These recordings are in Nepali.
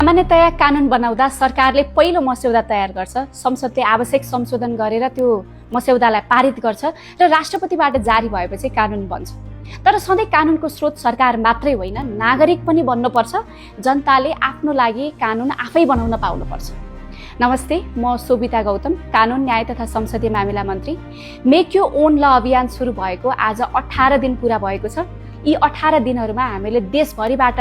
सामान्यतया कानुन बनाउँदा सरकारले पहिलो मस्यौदा तयार गर्छ, संसदले आवश्यक संशोधन गरेर त्यो मस्यौदालाई पारित गर्छ र राष्ट्रपतिबाट जारी भएपछि कानुन बन्छ। तर सधैँ कानुनको स्रोत सरकार मात्रै होइन, नागरिक पनि बन्नुपर्छ। जनताले आफ्नो लागि कानुन आफै बनाउन पाउनुपर्छ। नमस्ते, म सोभिता गौतम, कानुन न्याय तथा संसदीय मामिला मन्त्री। मेक योर ओन ल अभियान सुरु भएको आज 18 दिन पुरा भएको छ। यी 18 दिनहरूमा हामीले देशभरिबाट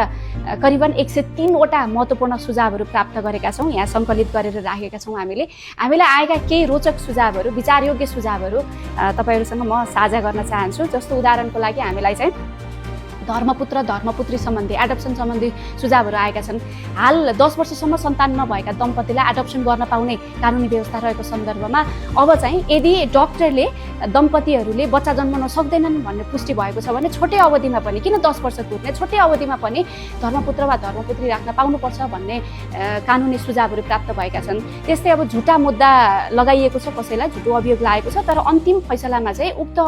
करिबन 103वटा महत्त्वपूर्ण सुझावहरू प्राप्त गरेका छौँ, यहाँ सङ्कलित गरेर राखेका छौँ। हामीलाई आएका केही रोचक सुझावहरू, विचारयोग्य सुझावहरू तपाईँहरूसँग म साझा गर्न चाहन्छु। जस्तो उदाहरणको लागि हामीलाई चाहिँ धर्मपुत्र धर्मपुत्री सम्बन्धी, एडप्सन सम्बन्धी सुझावहरू आएका छन्। हाल 10 वर्षसम्म सन्तान नभएका दम्पतिलाई एडप्सन गर्न पाउने कानुनी व्यवस्था रहेको सन्दर्भमा अब चाहिँ यदि डक्टरले दम्पतिहरूले बच्चा जन्माउन सक्दैनन् भन्ने पुष्टि भएको छ भने छोटै अवधिमा पनि, किन 10 वर्ष कुर्ने, छोटै अवधिमा पनि धर्मपुत्र वा धर्मपुत्री राख्न पाउनुपर्छ भन्ने कानुनी सुझावहरू प्राप्त भएका छन्। त्यस्तै अब झुटा मुद्दा लगाइएको छ, कसैलाई झुटो अभियोग लागेको छ, तर अन्तिम फैसलामा चाहिँ उक्त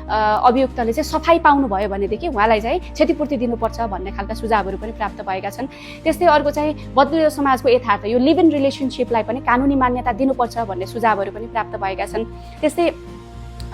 अभियुक्तले चाहिँ सफाई पाउनुभयो भनेदेखि उहाँलाई चाहिँ क्षतिपूर्ति दिनुपर्छ भन्ने खालका सुझावहरू पनि प्राप्त भएका छन्। त्यस्तै अर्को चाहिँ बदलियो समाजको यथार्थ, यो लिभ इन रिलेसनसिपलाई पनि कानुनी मान्यता दिनुपर्छ भन्ने सुझावहरू पनि प्राप्त भएका छन्। त्यस्तै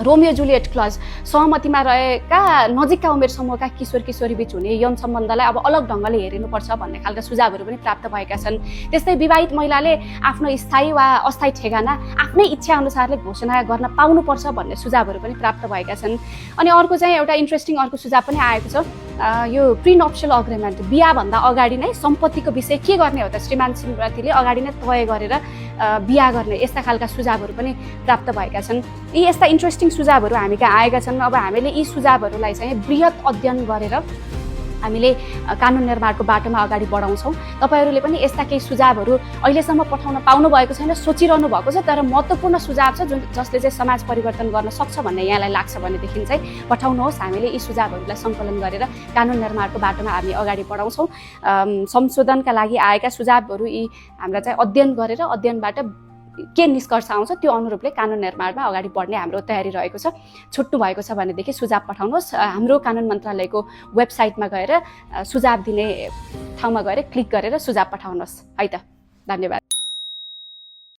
रोमियो जुलियट क्लज, सहमतिमा रहेका नजिकका उमेर समूहका किशोर किशोरी बीच हुने यौन सम्बन्धलाई अब अलग ढङ्गले हेरिनुपर्छ भन्ने खालका सुझावहरू पनि प्राप्त भएका छन्। त्यस्तै विवाहित महिलाले आफ्नो स्थायी वा अस्थायी ठेगाना आफ्नै इच्छा अनुसारले घोषणा गर्न पाउनुपर्छ भन्ने सुझावहरू पनि प्राप्त भएका छन्। अनि अर्को चाहिँ एउटा इन्ट्रेस्टिङ अर्को सुझाव पनि आएको छ, यो प्रिनप्सियल अग्रिमेन्ट, बिहाभन्दा अगाडि नै सम्पत्तिको विषय के गर्ने हो त, श्रीमान श्रीमतीले अगाडि नै तय गरेर बिहा गर्ने, यस्ता खालका सुझावहरू पनि प्राप्त भएका छन्। यी यस्ता इन्ट्रेस्टिङ सुझावहरू हामी कहाँ आएका छन्। अब हामीले यी सुझावहरूलाई चाहिँ बृहत अध्ययन गरेर हामीले कानुन निर्माणको बाटोमा अगाडि बढाउँछौँ। तपाईँहरूले पनि यस्ता केही सुझावहरू अहिलेसम्म पठाउन पाउनु भएको छैन, सोचिरहनु भएको छ, तर महत्त्वपूर्ण सुझाव छ जसले चाहिँ समाज परिवर्तन गर्न सक्छ भन्ने यहाँलाई लाग्छ भनेदेखि चाहिँ पठाउनुहोस्। हामीले यी सुझावहरूलाई सङ्कलन गरेर कानुन निर्माणको बाटोमा हामी अगाडि बढाउँछौँ। संशोधनका लागि आएका सुझावहरू यी हामीलाई चाहिँ अध्ययन गरेर अध्ययनबाट के निष्कर्ष आउँछ त्यो अनुरूपले कानुन निर्माणमा अगाडि बढ्ने हाम्रो तयारी रहेको छ। छुट्नु भएको छ भनेदेखि सुझाव पठाउनुहोस्। हाम्रो कानुन मन्त्रालयको वेबसाइटमा गएर सुझाव दिने ठाउँमा गएर क्लिक गरेर सुझाव पठाउनुहोस् है त। धन्यवाद।